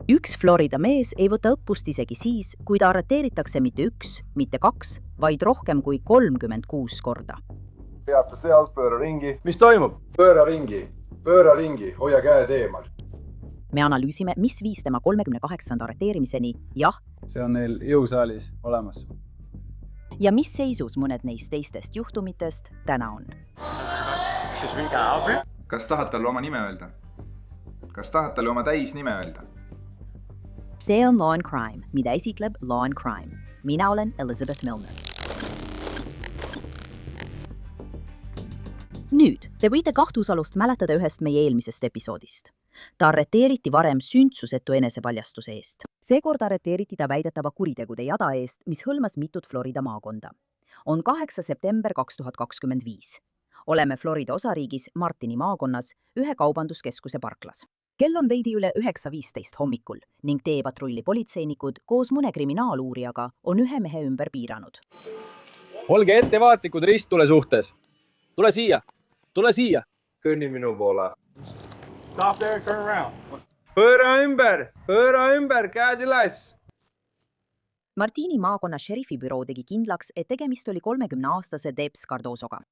Üks Florida mees ei võta õppust isegi siis, kui ta arreteeritakse mitte 1, mitte 2, vaid rohkem kui 36 korda. Peata sealt, pööra ringi. Mis toimub? Pööra ringi, hoia käed eemal. Me analüüsime, mis viis tema 38. arreteerimiseni, jah. See on neil jõusaalis olemas. Ja mis seisus mõned neist teistest juhtumitest täna on? Kas tahad talle oma nime öelda? Kas tahad talle oma täisnime öelda? See on Law and Crime, mida esitleb Law and Crime. Mina olen Elizabeth Milner. Nüüd, te võite kahtlusalust mäletada ühest meie eelmisest episoodist. Ta arreteeriti varem sündsusetu enesepaljastuse eest. Seekord arreteeriti ta väidetava kuritegude jada eest, mis hõlmas mitut Florida maakonda. On 8. september 2025. Oleme Florida osariigis Martini maakonnas ühe kaubanduskeskuse parklas. Kell on veidi üle 9:15 hommikul ning teepatrulli politseinikud koos mõne kriminaaluurijaga on ühe mehe ümber piiranud. Olge ettevaatlikud risttule suhtes. Tule siia. Kõnni minu poole. Stop there, turn around. Pööra ümber, käed üles. Martini maakonna šerifibüroo tegi kindlaks, et tegemist oli 30-aastase Debs Cardozoga.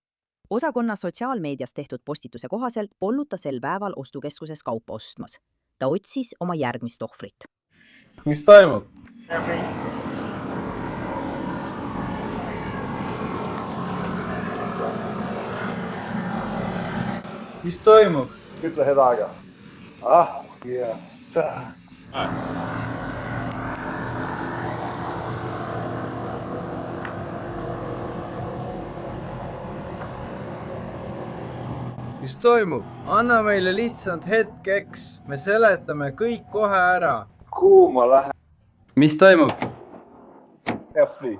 Osakonna sotsiaalmeedias tehtud postituse kohaselt polnud ta sel päeval ostukeskuses kaupa ostmas. Ta otsis oma järgmist ohvrit. Mis toimub? Mis toimub? Ütle hed aega. Yeah. Mis toimub? Anna meile lihtsalt hetkeks. Me seletame kõik kohe ära. Kuhu ma lähen? Mis toimub? FC.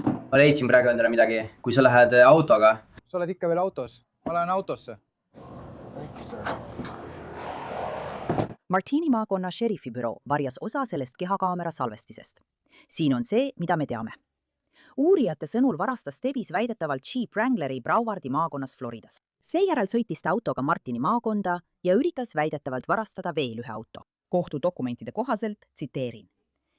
Ma leidsin praegu endale midagi, kui sa lähed autoga. Sa oled ikka veel autos. Ma lähen autosse. Martini maakonna šerifibüroo varjas osa sellest kehakaamera salvestisest. Siin on see, mida me teame. Uurijate sõnul varastas Debis väidetavalt Jeep Wrangleri Browardi maakonnas Floridas. Seejärel sõitis ta autoga Martini maakonda ja üritas väidetavalt varastada veel ühe auto. Kohtudokumentide kohaselt, tsiteerin.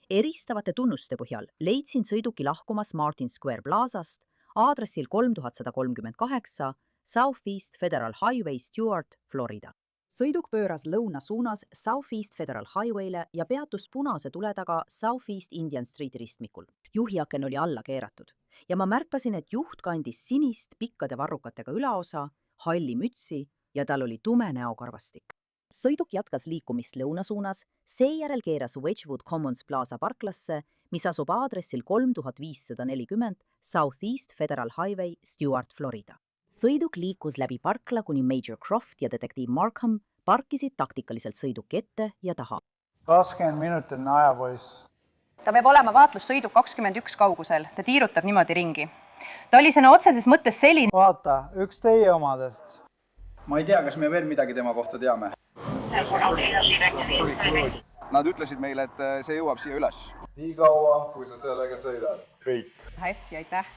Eristavate tunnuste põhjal leidsin sõiduki lahkumas Martin Square Plazast aadressil 3138 Southeast Federal Highway Stewart, Florida. Sõiduk pööras lõuna suunas Southeast Federal Highway'le ja peatus punase tule taga Southeast Indian Street ristmikul. Juhiaken oli alla keeratud ja ma märkasin, et juht kandis sinist pikkade varrukatega ülaosa, halli mütsi ja tal oli tume näokarvastik. Sõiduk jatkas liikumist lõuna suunas, seejärel keeras Wedgwood Commons Plaza parklasse, mis asub aadressil 3540 Southeast Federal Highway, Stewart, Florida. Sõiduk liikus läbi parkla, kuni Major Croft ja detektiiv Markham parkisid taktikaliselt sõiduki ette ja taha. 20 minutit on ajapoiss. Ta peab olema vaatlussõiduk 21 kaugusel. Ta tiirutab niimoodi ringi. Ta oli sõna otseses mõttes selline... Vaata, üks teie omadest. Ma ei tea, kas me veel midagi tema kohta teame. Nad ütlesid meile, et see jõuab siia üles. Nii kaua, kui sa sellega sõidad. Kõik. Hästi, aitäh.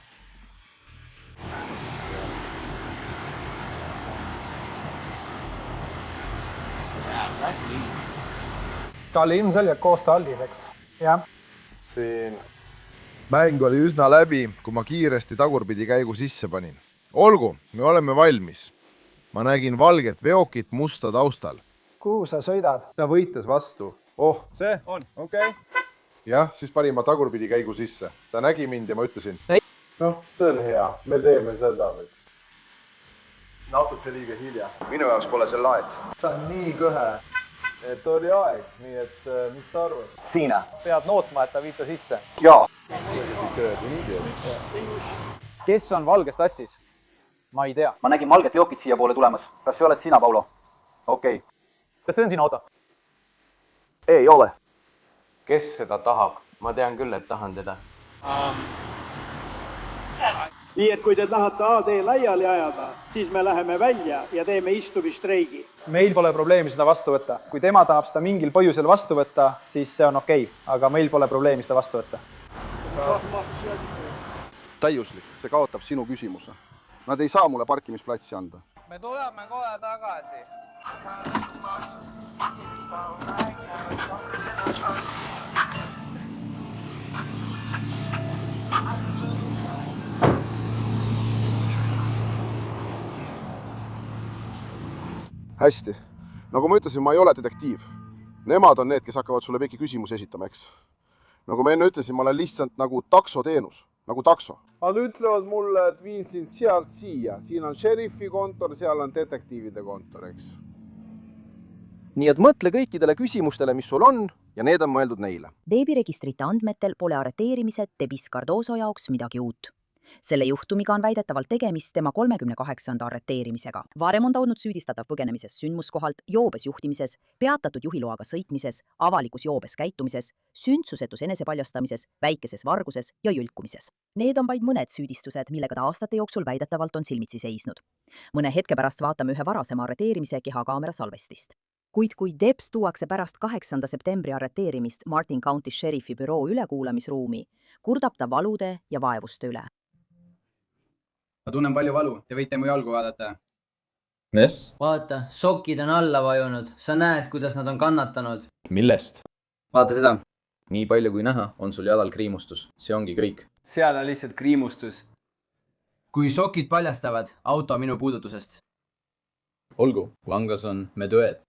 Ta oli ilmselgelt koostöö aldiseks. Jah. Siin. Mäng oli üsna läbi, kui ma kiiresti tagurpidi käigu sisse panin. Olgu, me oleme valmis. Ma nägin valget veokit musta taustal. Kuhu sa sõidad? Ta võitas vastu. Oh, see on, okei. Jah, siis panin ma tagurpidi käigu sisse. Ta nägi mind ja ma ütlesin. Noh, see on hea. Me teeme seda nüüd. Natuke liiga hilja. Minu jaoks pole see laet. Ta on nii kõhe, et oli aeg. Nii et, mis sa arvad? Siina. Pead nootma, et ta viita sisse. Jaa. Kes on valges tassis? Ma ei tea. Ma nägin valget veokit siia poole tulemas. Kas see oled sina, Paulo? Okei. Kas see on sinu auto? Ei ole. Kes seda tahab? Ma tean küll, et tahan teda. Nii et kui te tahate AD laiali ajada, siis me läheme välja ja teeme istubistreigi. Meil pole probleemi seda vastu võtta. Kui tema tahab seda mingil põhjusel vastu võtta, siis see on okei. Aga meil pole probleemi seda vastu võtta. Täiuslik. See kaotab sinu küsimuse. Nad ei saa mulle parkimisplatsi anda. Me tuleme kohe tagasi. hästi. Nagu ma ütlesin, ma ei ole detektiiv. Nemad on need, kes hakkavad sulle kõiki küsimusi esitama, eks? Nagu ma enne ütlesin, ma olen lihtsalt nagu taksoteenus, nagu takso. Nad ütlevad mulle, et viin sind sealt siia. Siin on šerifi kontor, seal on detektiivide kontor, eks? Nii et mõtle kõikidele küsimustele, mis sul on, ja need on mõeldud neile. Veebiregistrite andmetel pole arreteerimised Debis Cardoso jaoks midagi uut. Selle juhtumiga on väidetavalt tegemist tema 38. arreteerimisega. Varem on ta olnud süüdistatav põgenemises sündmuskohalt, joobes juhtimises, peatatud juhiloaga sõitmises, avalikus joobes käitumises, sündsusetus enesepaljastamises, väikeses varguses ja jülkumises. Need on vaid mõned süüdistused, millega ta aastate jooksul väidetavalt on silmitsi seisnud. Mõne hetke pärast vaatame ühe varasema arreteerimise kehakaamera salvestist. Kuid kui Debs tuuakse pärast 8. septembri arreteerimist Martin County Sheriffi büroo ülekuulamisruumi, kurdab ta valude ja vaevuste üle. Ma tunnen palju valu, te võite mu jalgu vaadata. Nes? Vaata, sokid on alla vajunud, sa näed, kuidas nad on kannatanud. Millest? Vaata seda. Nii palju kui näha, on sul jalal kriimustus. See ongi kõik. Seal on lihtsalt kriimustus. Kui sokid paljastavad, auto minu puudutusest. Olgu, vanglas on medõed.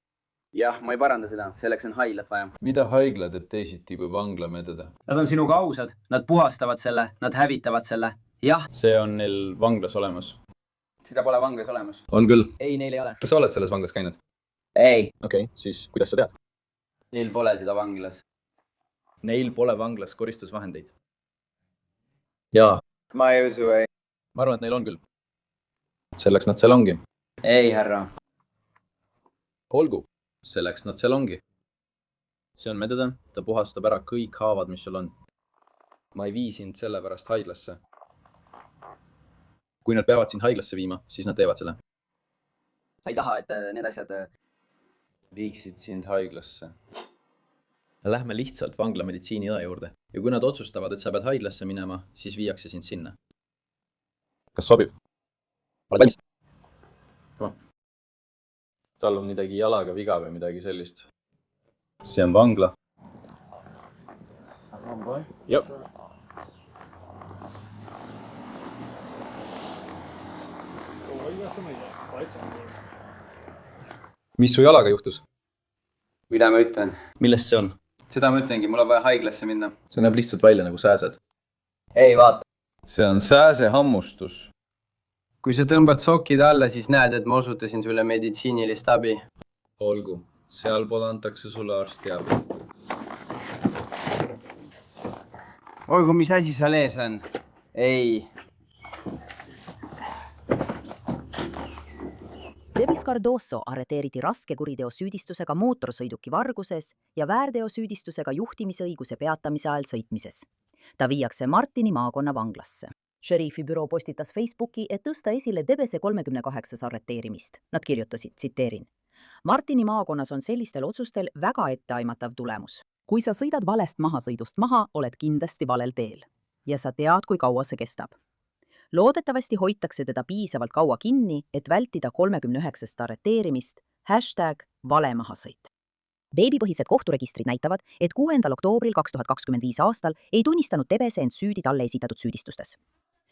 Jah, ma ei paranda seda, selleks on haiglat vaja. Mida haigla teeb teisiti kui vangla medõde? Nad on sinuga ausad, nad puhastavad selle, nad hävitavad selle. Jah. See on neil vanglas olemas. Seda pole vanglas olemas. On küll. Ei, neil ei ole. Kas sa oled selles vanglas käinud? Ei. Okei, siis kuidas sa tead? Neil pole seda vanglas. Neil pole vanglas koristusvahendeid. Jaa. Ma ei usu, ei. Ma arvan, et neil on küll. Selleks nad seal ongi. Ei, härra. Olgu. Selleks nad seal ongi. See on medõde. Ta puhastab ära kõik haavad, mis sul on. Ma ei vii sind selle pärast haiglasse. Kui nad peavad sind haiglasse viima, siis nad teevad selle. Sa ei taha, et need asjad... Viiksid sind haiglasse. Lähme lihtsalt vangla meditsiiniõe juurde. Ja kui nad otsustavad, et sa pead haiglasse minema, siis viiakse sind sinna. Kas sobib? Oled valmis? Tal on midagi jalaga viga või midagi sellist. See on vangla. Jah. Mis su jalaga juhtus? Mida ma ütlen? Millest see on? Seda ma ütlengi, mul on vaja haiglasse minna. See näeb lihtsalt välja nagu sääsed. Ei, vaata. See on sääse hammustus. Kui sa tõmbad sokid alla, siis näed, et ma osutasin sulle meditsiinilist abi. Olgu. Sealpool antakse sulle arstiabi. Olgu, mis asi seal ees on? Ei. Debis Cardoso arreteeriti raske kuriteo süüdistusega mootorsõiduki varguses ja väärteo süüdistusega juhtimisõiguse peatamise ajal sõitmises. Ta viiakse Martini maakonna vanglasse. Sheriffi büroo postitas Facebooki, et tõsta esile Debese 38. arreteerimist. Nad kirjutasid, tsiteerin. Martini maakonnas on sellistel otsustel väga etteaimatav tulemus. Kui sa sõidad valest mahasõidust maha, oled kindlasti valel teel. Ja sa tead, kui kaua see kestab. Loodetavasti hoitakse teda piisavalt kaua kinni, et vältida 39. arreteerimist, #valemahasõit. Veebipõhised kohturegistrid näitavad, et 6. oktoobril 2025 aastal ei tunnistanud Debese end süüdi talle esitatud süüdistustes.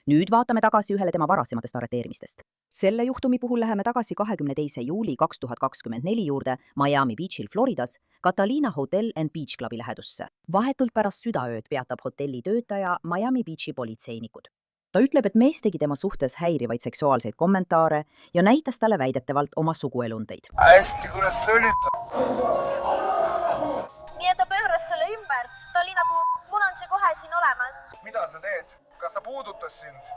Nüüd vaatame tagasi ühele tema varasematest arreteerimistest. Selle juhtumi puhul läheme tagasi 22. juuli 2024 juurde Miami Beachil, Floridas, Catalina Hotel and Beach Clubi lähedusse. Vahetult pärast südaööd peatab hotelli töötaja Miami Beachi politseinikud. Ta ütleb, et mees tegi tema suhtes häirivaid seksuaalseid kommentaare ja näitas talle väidetavalt oma suguelundeid. Hästi, kuidas sa olid? Nii, et ta pööras selle ümber. Ta oli nagu, mul on see kohe siin olemas. Mida sa teed? Kas ta puudutas sind?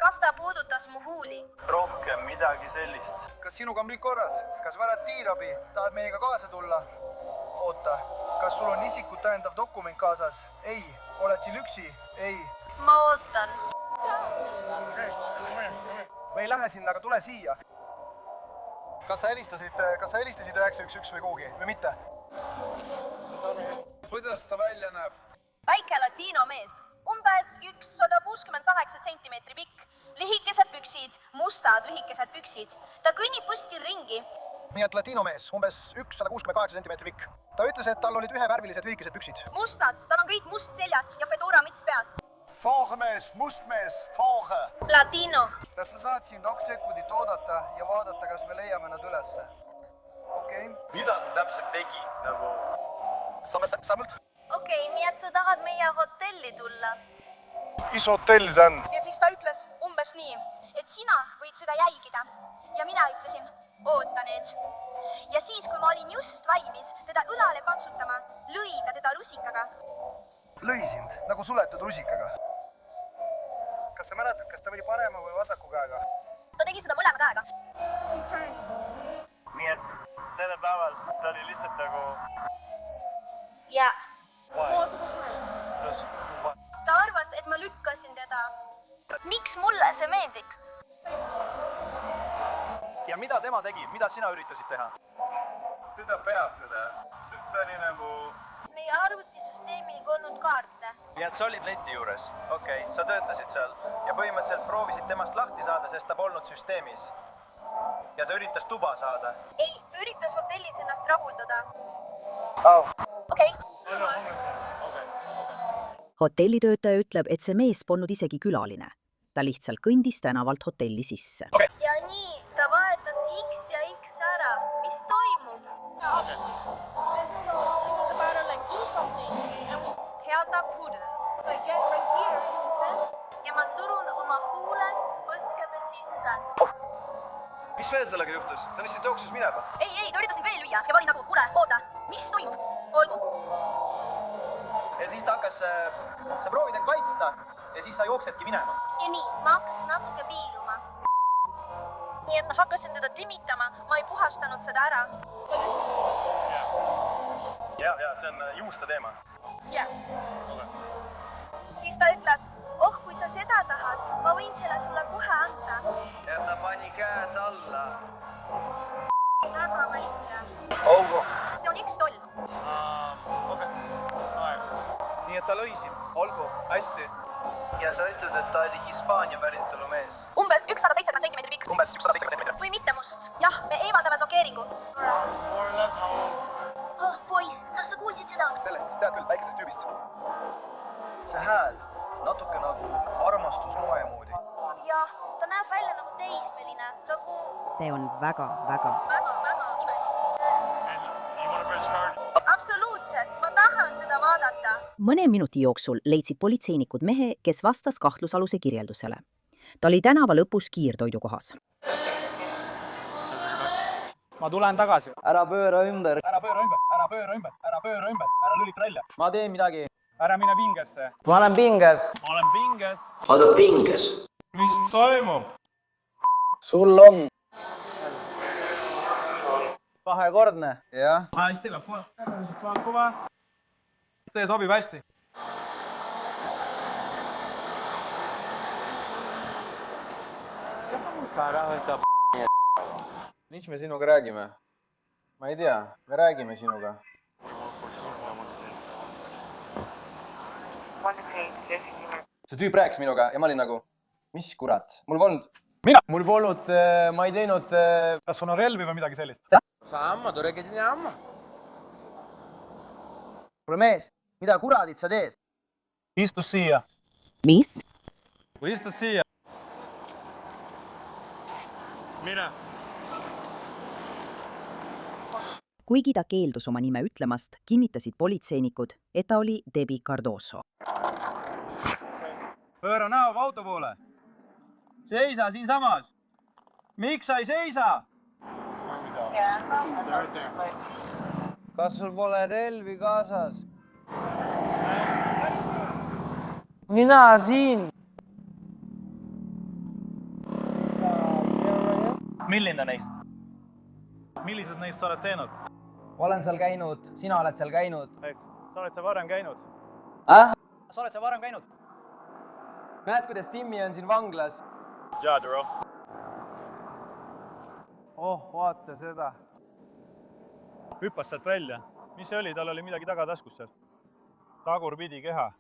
Kas ta puudutas mu huuli? Rohkem midagi sellist. Kas sinuga on kõik korras? Kas värad tiirabi? Tahad meiega kaasa tulla? Oota, kas sul on isikut tõendav dokument kaasas? Ei. Oled siin üksi? Ei. Ma ootan. Me ei lähe sinna, aga tule siia. Kas sa helistasid 911 või kuhugi või mitte? Kuidas ta välja näeb? Väike latino mees, umbes 168 centimeetri pikk, lühikesed püksid, mustad lühikesed püksid. Ta kõnnib pustil ringi. Nii et latino mees, umbes 168 centimeetri pikk. Ta ütles, et tal olid ühevärvilised lühikesed püksid. Mustad, tal on kõik must seljas ja fedora mits peas. Volge mees, mustmees, volge. Latino. Kas sa saad siin 2 sekundit oodata ja vaadata, kas me leiame nad ülesse? Okei. Mida sa täpselt tegi? Nagu... Sammelt? Okei, nii et sa tahad meie hotelli tulla? Mis hotell see on? Ja siis ta ütles umbes nii, et sina võid seda jälgida. Ja mina ütlesin, oota nüüd. Ja siis, kui ma olin just valmis teda õlale patsutama, lõi ta teda rusikaga. Lõi sind, nagu suletud rusikaga. Kas sa mäletad, kas ta oli parema või vasaku käega? Ta tegi seda mõlema käega. Nii et sellel päeval ta oli lihtsalt nagu... Ja. Why? Ta arvas, et ma lükkasin teda. Miks mulle see meeldiks? Ja mida tema tegi? Mida sina üritasid teha? Teda peab teda, sest ta oli nagu... Meie arvutisüsteemil olnud kaarte. Ja et sa olid leti juures. Okei, sa töötasid seal. Ja põhimõtteliselt proovisid temast lahti saada, sest ta polnud süsteemis. Ja ta üritas tuba saada. Ei, üritas hotellis ennast rahuldada. Oh. Okei. Hotellitöötaja ütleb, et see mees polnud isegi külaline. Ta lihtsalt kõndis tänavalt hotelli sisse. Ja nii, ta vahetas X ja X ära. Mis toimub? Heata puder. Ja ma surun oma huuled põskede sisse. Mis veel sellega juhtus? Ta lihtsalt jooksus minema. Ei, ta üritas nüüd veel lüüa ja oli nagu, kuule, oota, mis toimub? Olgu. Ja siis ta hakkas, sa proovid end kaitsta ja siis sa jooksedki minema. Ja nii, ma hakkasin natuke piiluma. Nii et hakkasin teda timitama, ma ei puhastanud seda ära. Ja, see on juusta teema. Ja. Siis ta ütleb, kui sa seda tahad, ma võin selle sulle kohe anda. Ja ta pani käed alla. Väga väike. Olgu. See on X-toll. Nii et ta lõi sind. Olgu, hästi. Ja sa ütled, et ta oli Hispaania päritolu mees. Umbes 170 cm pikk. Umbes 170 cm. Või mitte must. Jah, me eemaldame blokeeringu. Poiss, kas sa kuulsid seda? Sellest, tead küll, väikesest tüübist. See hääl, natuke nagu armastusmoe moodi. Jah, ta näeb välja nagu teismeline, nagu... See on väga imeline. Absoluutselt, ma tahan seda vaadata. Mõne minuti jooksul leidsid politseinikud mehe, kes vastas kahtlusaluse kirjeldusele. Ta oli tänava lõpus kiirtoidukohas. Ma tulen tagasi. Ära pööra ümber. Ära lülita välja. Ma teen midagi. Ära mine pingesse. Ma olen pinges. Oota, pinges? Mis toimub? Sul on. Kahekordne. Jah. Hästi, kuva. See sobib hästi. Miks me sinuga räägime? Ma ei tea, me räägime sinuga. See tüüp rääkis minuga ja ma olin nagu, mis kurat, mul polnud... Mul polnud, ma ei teinud... Kas sul on relvi või midagi sellist? Samma, toreketin jamma. Kuule mees, mida kuradit sa teed? Istus siia. Mis? Või istus siia. Mine. Kuigi ta keeldus oma nime ütlemast, kinnitasid politseinikud, et ta oli Debbie Cardoso. Pööra näoga auto poole. Seisa siin samas. Miks sa ei seisa? Kas sul pole relvi kaasas? Mina siin. Milline neist? Millises neist sa oled teinud? Olen seal käinud, sina oled seal käinud. Sa oled seal varem käinud? Sa oled seal varem käinud? Näed, kuidas Timmi on siin vanglas? Jadro. Vaata seda. Hüppas sealt välja. Mis see oli? Tal oli midagi tagataskus seal. Tagurpidi keha.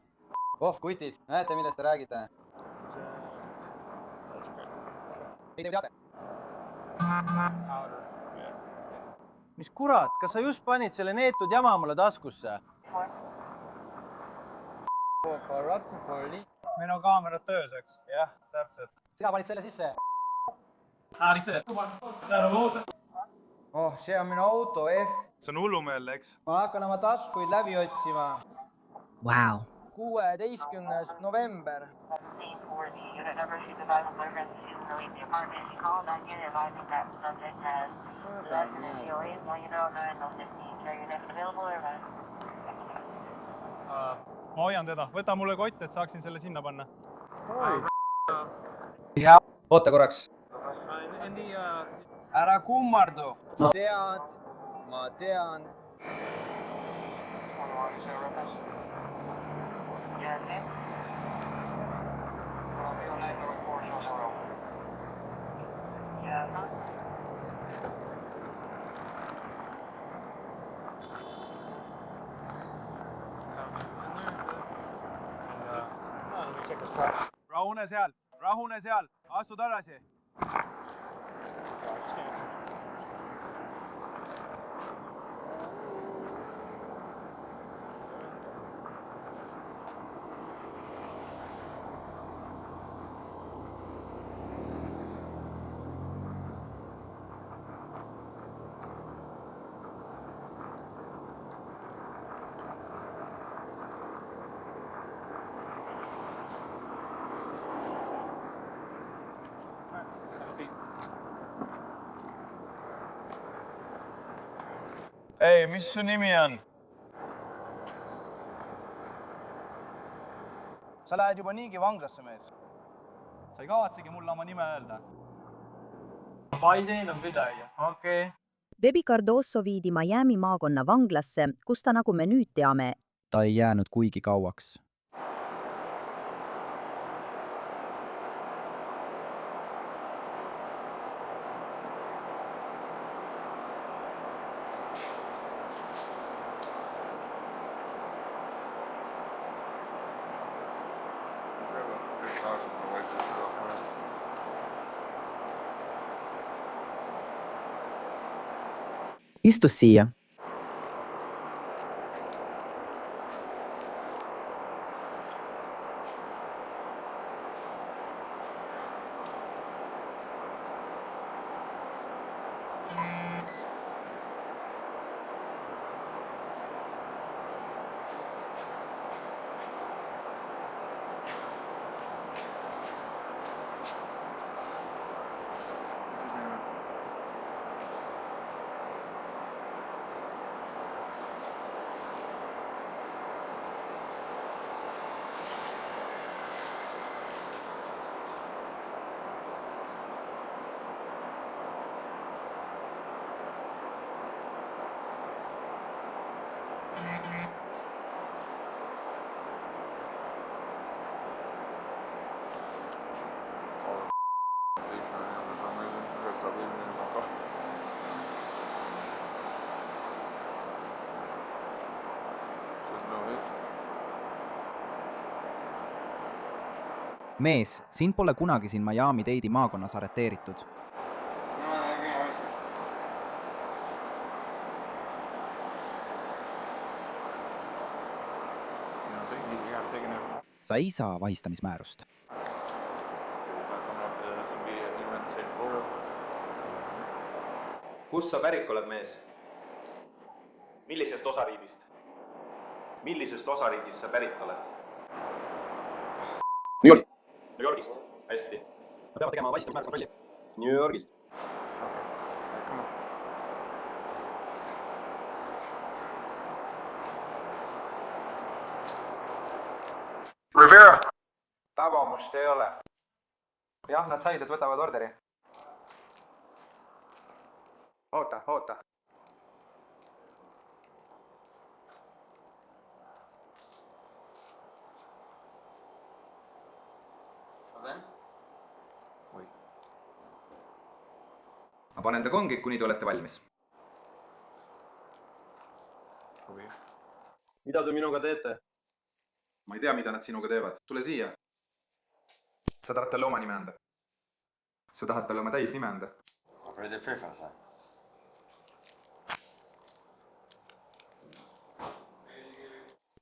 Kutid, näete, millest te räägite? Ei te teate? Mis kurat, kas sa just panid selle neetud jama mulle taskusse? meil on kaamerad töös, eks? Jah, täpselt. Sina panid selle sisse? Oh, see on minu auto, F. See on hullumeelne, eks? Ma hakkan oma taskuid läbi otsima. Wow. 16. november. Ma hoian teda. Võta mulle kott, et saaksin selle sinna panna. Oota korraks. Ära kummardu. Ma tean. Rahune seal, astu tagasi. Ei, mis su nimi on? Sa lähed juba niigi vanglasse, mees. Sa ei kavatsegi mulle oma nime öelda. Ma ei teinud midagi. Okei. Debbie Cardoso viidi Miami maakonna vanglasse, kus ta, nagu me nüüd teame, ta ei jäänud kuigi kauaks. Istu siia. Mees, sind pole kunagi siin Miami-Dade'i maakonnas arreteeritud. Sa ei saa vahistamismäärust. Kus sa pärik oled, mees? Millisest osariigist? Millisest osariigist sa pärit oled? New Yorgist. New Yorgist. Hästi. Ma peavad tegema vahistamismääruse kontrolli. New Yorgist. Rivera! Tabamust ei ole. Jah, nad said, et võtavad orderi. Oota. Ma panen ta kongi, kuni te olete valmis. Mida te minuga teete? Ma ei tea, mida nad sinuga teevad. Tule siia. Sa tahad talle oma nime anda? Sa tahad talle oma täisnime anda?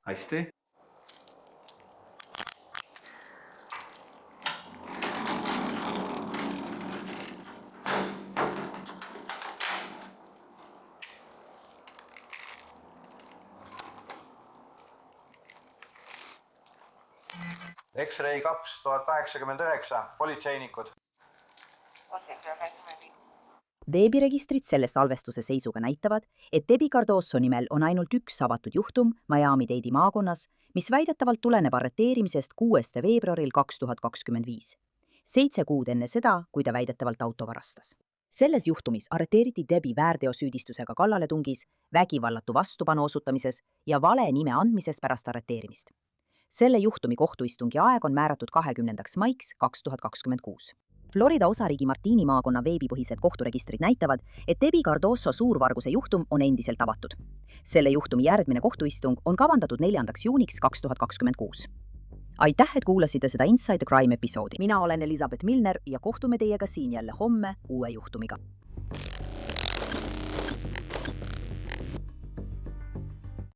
Hästi. X-ray 2089, politseinikud. Veebiregistrid selle salvestuse seisuga näitavad, et Debbie Cardoso nimel on ainult üks avatud juhtum Miami-Dade'i maakonnas, mis väidetavalt tuleneb arreteerimisest 6. veebruaril 2025. 7 kuud enne seda, kui ta väidetavalt auto varastas. Selles juhtumis arreteeriti Debbie väärteosüüdistusega kallaletungis, vägivallatu vastupanu osutamises ja vale nime andmises pärast arreteerimist. Selle juhtumi kohtuistungi aeg on määratud 20. maiks 2026. Florida osariigi Martini maakonna veebipõhised kohturegistrid näitavad, et Debbie Cardoso suurvarguse juhtum on endiselt avatud. Selle juhtumi järgmine kohtuistung on kavandatud 4. juuniks 2026. Aitäh, et kuulasite seda Inside the Crime episoodi. Mina olen Elizabeth Milner ja kohtume teiega siin jälle homme uue juhtumiga.